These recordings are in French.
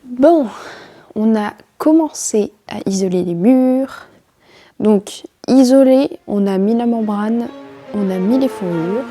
Bon, on a commencé à isoler les murs. Donc, isolé, on a mis la membrane, on a mis les fourrures.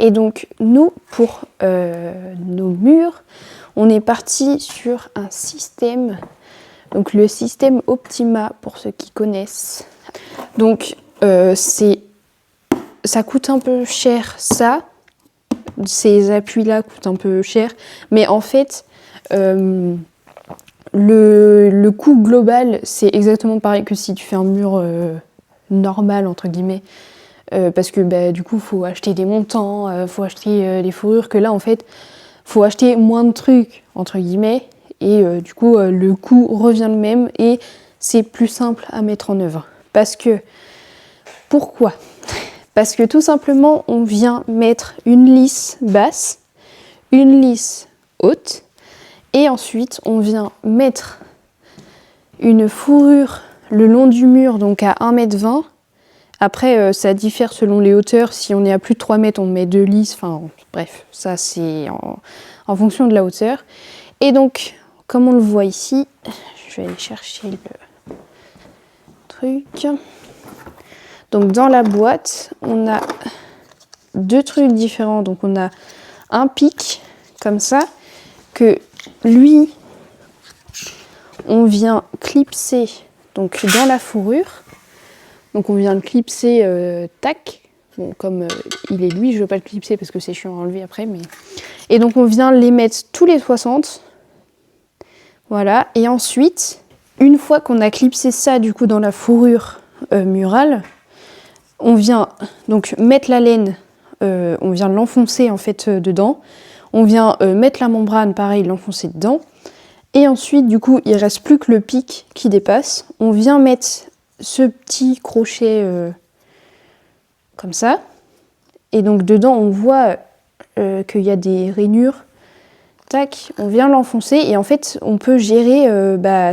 Et donc nous, pour nos murs, on est parti sur un système, donc le système Optima pour ceux qui connaissent. Donc ça coûte un peu cher ça, ces appuis-là coûtent un peu cher, mais en fait le coût global c'est exactement pareil que si tu fais un mur normal entre guillemets. Parce que du coup, il faut acheter des montants, il faut acheter les fourrures, que là, en fait, il faut acheter moins de trucs, entre guillemets, et du coup, le coût revient le même, et c'est plus simple à mettre en œuvre. Pourquoi ? Parce que tout simplement, on vient mettre une lisse basse, une lisse haute, et ensuite, on vient mettre une fourrure le long du mur, donc à 1,20 m. Après, ça diffère selon les hauteurs. Si on est à plus de 3 mètres, on met 2 lisses. Enfin, bref, ça c'est en fonction de la hauteur. Et donc, comme on le voit ici, je vais aller chercher le truc. Donc, dans la boîte, on a deux trucs différents. Donc, on a un pic, comme ça, que lui, on vient clipser donc, dans la fourrure. Donc on vient le clipser, tac, bon, comme il est lui, je ne veux pas le clipser parce que c'est chiant à enlever après. Et donc on vient les mettre tous les 60, voilà, et ensuite, une fois qu'on a clipsé ça du coup dans la fourrure murale, on vient donc mettre la laine, on vient l'enfoncer en fait dedans, on vient mettre la membrane, pareil, l'enfoncer dedans, et ensuite du coup il ne reste plus que le pic qui dépasse, on vient mettre ce petit crochet comme ça, et donc dedans on voit qu'il y a des rainures, tac, on vient l'enfoncer et en fait on peut gérer,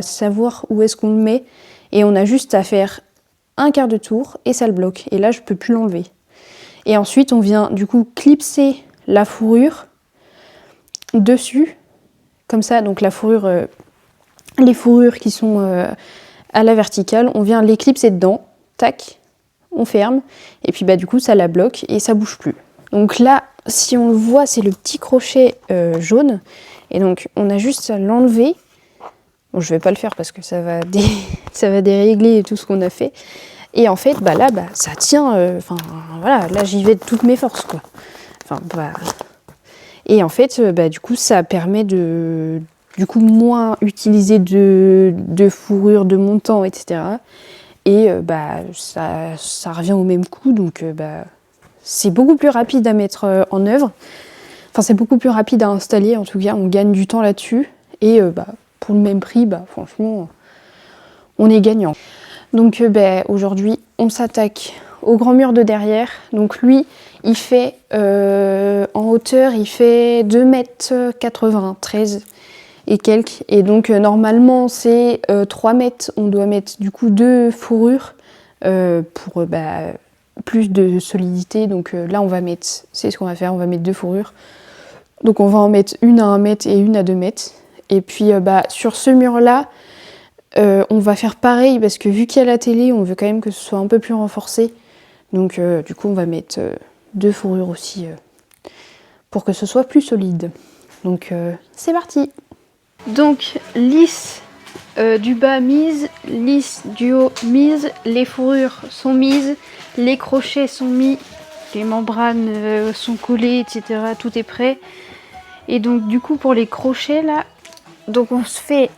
savoir où est-ce qu'on le met, et on a juste à faire un quart de tour et ça le bloque, et là je peux plus l'enlever. Et ensuite on vient du coup clipser la fourrure dessus, comme ça, donc la fourrure, les fourrures qui sont à la verticale, on vient les clipser dedans, tac, on ferme, et puis du coup ça la bloque et ça bouge plus. Donc là, si on le voit, c'est le petit crochet jaune, et donc on a juste à l'enlever. Bon, je vais pas le faire parce que ça va dérégler tout ce qu'on a fait. Et en fait, là, ça tient, voilà, là j'y vais de toutes mes forces, quoi. Et en fait, du coup, ça permet de moins utiliser de fourrure, de montant, etc. Et ça revient au même coût, donc c'est beaucoup plus rapide à mettre en œuvre. Enfin, c'est beaucoup plus rapide à installer, en tout cas, on gagne du temps là-dessus. Et pour le même prix, franchement, on est gagnant. Donc aujourd'hui, on s'attaque au grand mur de derrière. Donc lui, il fait, en hauteur, il fait 2,93 m, 13 et quelques. Et donc normalement c'est 3 mètres, on doit mettre du coup 2 fourrures pour plus de solidité. Donc là on va mettre, c'est ce qu'on va faire, on va mettre 2 fourrures. Donc on va en mettre une à 1 mètre et une à 2 mètres. Et puis sur ce mur là, on va faire pareil parce que vu qu'il y a la télé, on veut quand même que ce soit un peu plus renforcé. Donc du coup on va mettre 2 fourrures aussi pour que ce soit plus solide. Donc c'est parti. Donc lisse du bas mise, lisse du haut mise, les fourrures sont mises, les crochets sont mis, les membranes sont collées, etc. Tout est prêt. Et donc du coup pour les crochets là, donc on se fait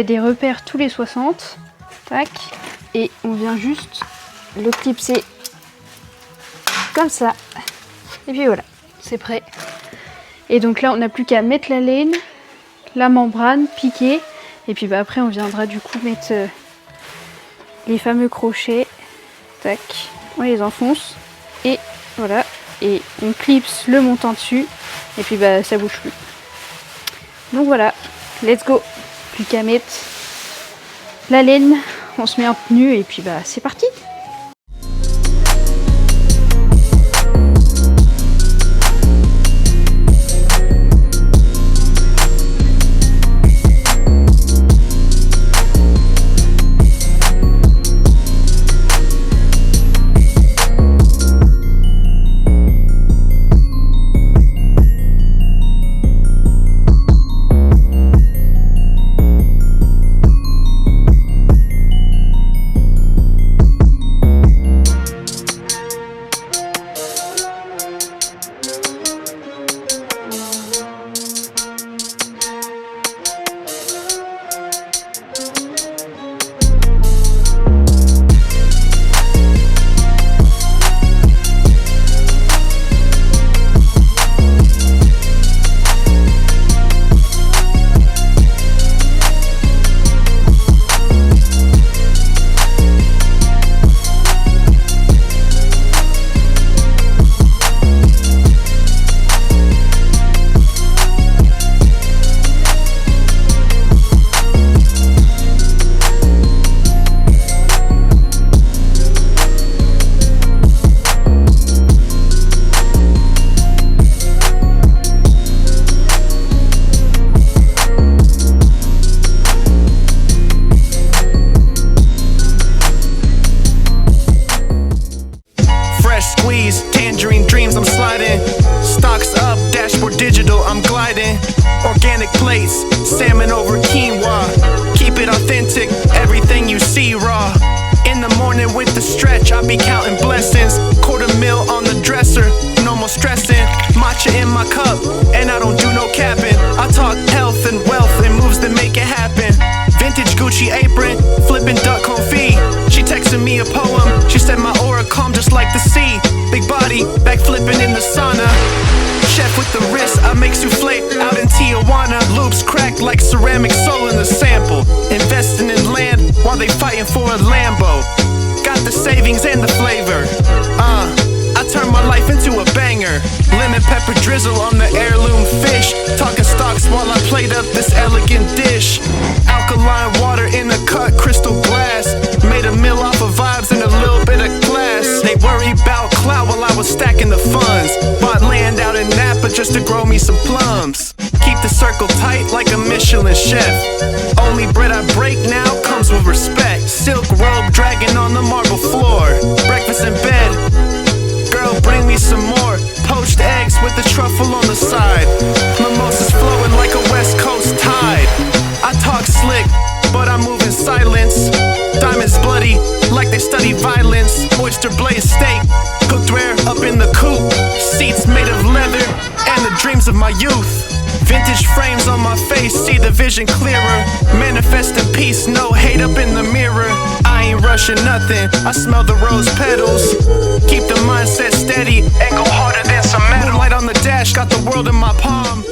des repères tous les 60. Tac. Et on vient juste le clipser comme ça. Et puis voilà, c'est prêt. Et donc là, on n'a plus qu'à mettre la laine, la membrane, piquer. Et puis bah, après, on viendra du coup mettre les fameux crochets. Tac, on les enfonce. Et voilà. Et on clipse le montant dessus. Et puis bah, ça bouge plus. Donc voilà, let's go. Plus qu'à mettre la laine. On se met en tenue et puis bah, c'est parti. Tangerine dreams, I'm sliding. Stocks up, dashboard digital, I'm gliding. Organic plates, salmon over quinoa. Keep it authentic, everything you see raw. In the morning with the stretch, I be counting blessings. $250,000 on the dresser, no more stressing. Matcha in my cup, and I don't do no capping. I talk health and wealth and moves that make it happen. Vintage Gucci apron, flipping duck confit. She texted me a poem, she said my aura calm just like the sea. Big body, back flipping in the sauna. Chef with the wrist, I make souffle out in Tijuana. Loops cracked like ceramic soul in the sample. Investing in land while they fighting for a Lambo. Got the savings and the flavor. I turn my life into a banger. Lemon pepper drizzle on the heirloom fish. Talking stocks while I plate up this elegant dish. Alkaline water in a cut crystal glass. Made a meal off of vibes and a little bit of class. They worry about clout while I was stacking the funds. Bought land out in Napa just to grow me some plums. Keep the circle tight like a Michelin chef. Only bread I break now comes with respect. Silk robe dragging on the marble floor. Breakfast in bed. Girl, bring me some more. Poached eggs with the truffle on the side. Mimosas flowing like a West Coast tide. I talk slick, but I move in silence. Diamonds bloody, like they study violence. Oyster blaze steak, cooked rare up in the coop. Seats made of leather, and the dreams of my youth. Vintage frames on my face, see the vision clearer. Manifesting peace, no hate up in the mirror. I ain't rushing nothing, I smell the rose petals. Keep the mindset steady and go harder than some metal. Moonlight on the dash, got the world in my palm.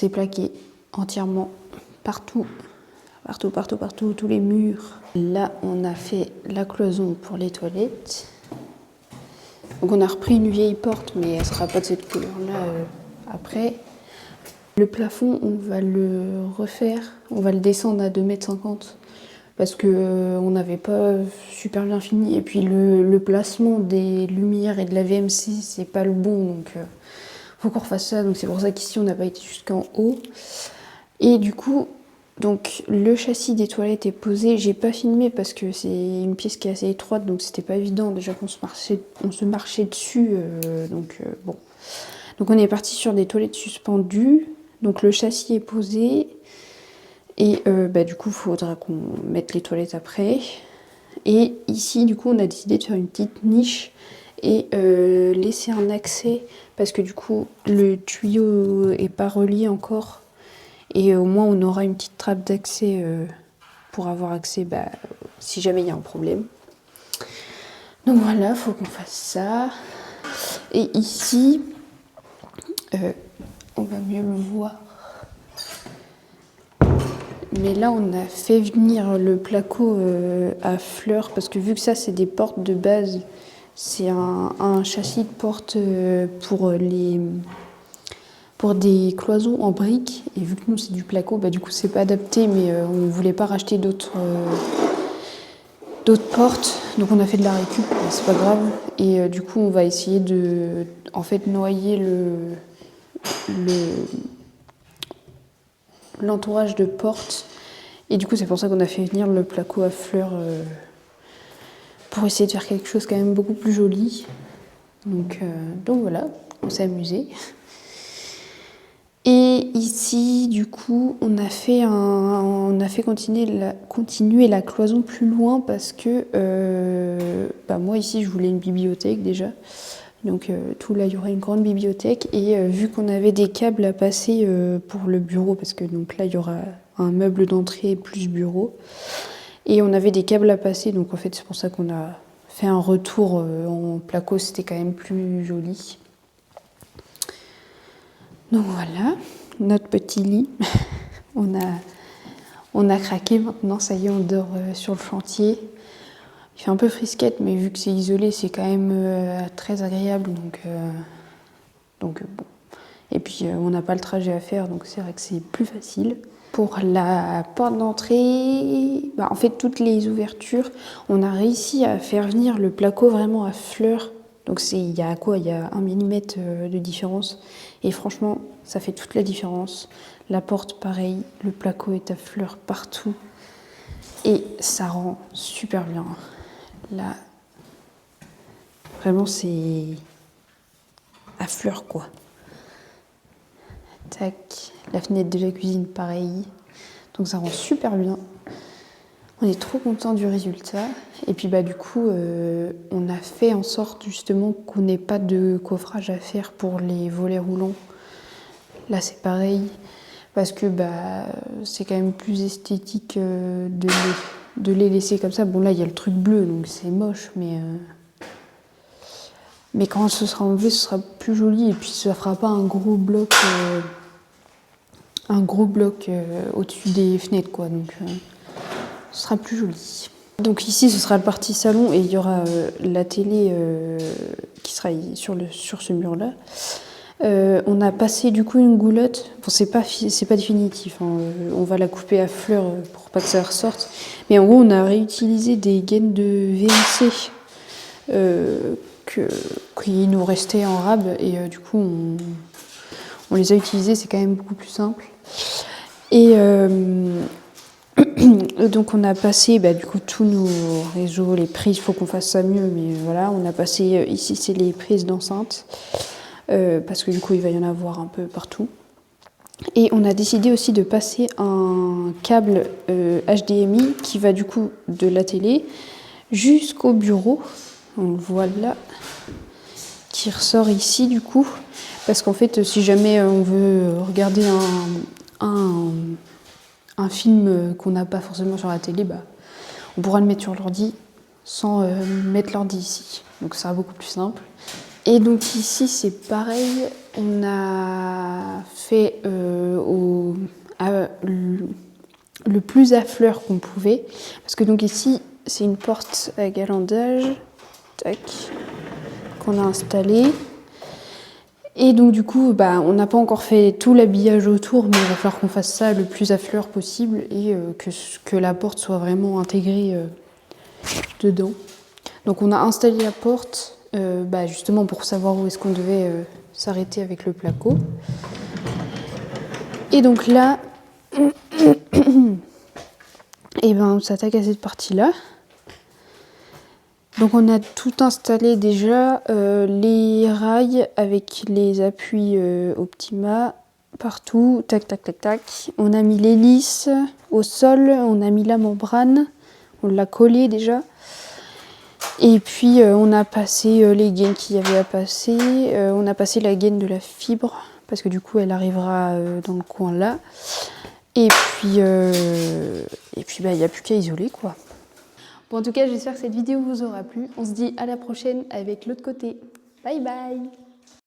c'est plaqué entièrement partout, tous les murs. Là, on a fait la cloison pour les toilettes. Donc on a repris une vieille porte, mais elle sera pas de cette couleur-là après. Le plafond, on va le refaire, on va le descendre à 2,50 m parce que on n'avait pas super bien fini. Et puis le placement des lumières et de la VMC, c'est pas le bon, donc faut qu'on refasse ça. Donc c'est pour ça qu'ici on n'a pas été jusqu'en haut. Et du coup, donc le châssis des toilettes est posé. J'ai pas filmé parce que c'est une pièce qui est assez étroite, donc c'était pas évident déjà qu'on se marchait dessus. Bon. Donc on est parti sur des toilettes suspendues. Donc le châssis est posé. Et du coup, il faudra qu'on mette les toilettes après. Et ici, du coup, on a décidé de faire une petite niche et laisser un accès parce que du coup, le tuyau est pas relié encore. Et au moins, on aura une petite trappe d'accès pour avoir accès si jamais il y a un problème. Donc voilà, il faut qu'on fasse ça. Et ici, on va mieux le voir. Mais là, on a fait venir le placo à fleurs parce que vu que ça, c'est des portes de base, c'est un châssis de porte pour des cloisons en briques. Et vu que nous, c'est du placo, du coup, c'est pas adapté, mais on ne voulait pas racheter d'autres portes. Donc, on a fait de la récup, c'est pas grave. Et du coup, on va essayer de noyer l'entourage de portes. Et du coup, c'est pour ça qu'on a fait venir le placo à fleurs pour essayer de faire quelque chose quand même beaucoup plus joli. Donc voilà, on s'est amusé. Et ici, du coup, on a fait continuer la cloison plus loin parce que moi ici, je voulais une bibliothèque déjà. Donc tout là, il y aurait une grande bibliothèque. Et vu qu'on avait des câbles à passer pour le bureau, parce que donc là, il y aura un meuble d'entrée plus bureau. Et on avait des câbles à passer, donc en fait, c'est pour ça qu'on a fait un retour en placo, c'était quand même plus joli. Donc voilà, notre petit lit. on a craqué maintenant, ça y est, on dort sur le chantier. Il fait un peu frisquette, mais vu que c'est isolé, c'est quand même très agréable. Donc bon. Et puis on n'a pas le trajet à faire, donc c'est vrai que c'est plus facile. Pour la porte d'entrée, en fait toutes les ouvertures, on a réussi à faire venir le placo vraiment à fleurs. Donc il y a 1 mm de différence. Et franchement, ça fait toute la différence. La porte, pareil, le placo est à fleurs partout. Et ça rend super bien. Là, vraiment, c'est à fleurs, quoi. Tac, la fenêtre de la cuisine, pareil. Donc ça rend super bien. On est trop content du résultat. Et puis du coup, on a fait en sorte justement qu'on n'ait pas de coffrage à faire pour les volets roulants. Là, c'est pareil. Parce que c'est quand même plus esthétique de les laisser comme ça. Bon, là, il y a le truc bleu, donc c'est moche, mais quand ce sera enlevé, ce sera plus joli. Et puis, ça fera pas un gros bloc au-dessus des fenêtres, quoi. Donc, ce sera plus joli. Donc ici, ce sera le partie salon et il y aura la télé qui sera sur ce mur-là. On a passé du coup une goulotte. Bon, c'est pas définitif, hein. On va la couper à fleurs pour pas que ça ressorte. Mais en gros, on a réutilisé des gaines de VMC qui nous restaient en rab et du coup, on les a utilisés. C'est quand même beaucoup plus simple. Et donc on a passé du coup tous nos réseaux, les prises. Il faut qu'on fasse ça mieux, mais voilà, on a passé ici, c'est les prises d'enceinte. Parce que du coup il va y en avoir un peu partout. Et on a décidé aussi de passer un câble HDMI qui va du coup de la télé jusqu'au bureau. On le voit là, qui ressort ici du coup. Parce qu'en fait, si jamais on veut regarder un film qu'on n'a pas forcément sur la télé, on pourra le mettre sur l'ordi sans mettre l'ordi ici. Donc ça sera beaucoup plus simple. Et donc ici c'est pareil, on a fait le plus à fleur qu'on pouvait. Parce que donc ici c'est une porte à galandage, tac, qu'on a installée. Et donc du coup, on n'a pas encore fait tout l'habillage autour, mais il va falloir qu'on fasse ça le plus à fleur possible et que la porte soit vraiment intégrée dedans. Donc on a installé la porte justement pour savoir où est-ce qu'on devait s'arrêter avec le placo. Et donc là, on s'attaque à cette partie-là. Donc on a tout installé déjà, les rails avec les appuis Optima partout, tac tac tac tac. On a mis l'hélice au sol, on a mis la membrane, on l'a collé déjà. Et puis on a passé les gaines qu'il y avait à passer, on a passé la gaine de la fibre parce que du coup elle arrivera dans le coin là. Et puis il n'y a plus qu'à isoler quoi. Bon, en tout cas, j'espère que cette vidéo vous aura plu. On se dit à la prochaine avec l'autre côté. Bye bye!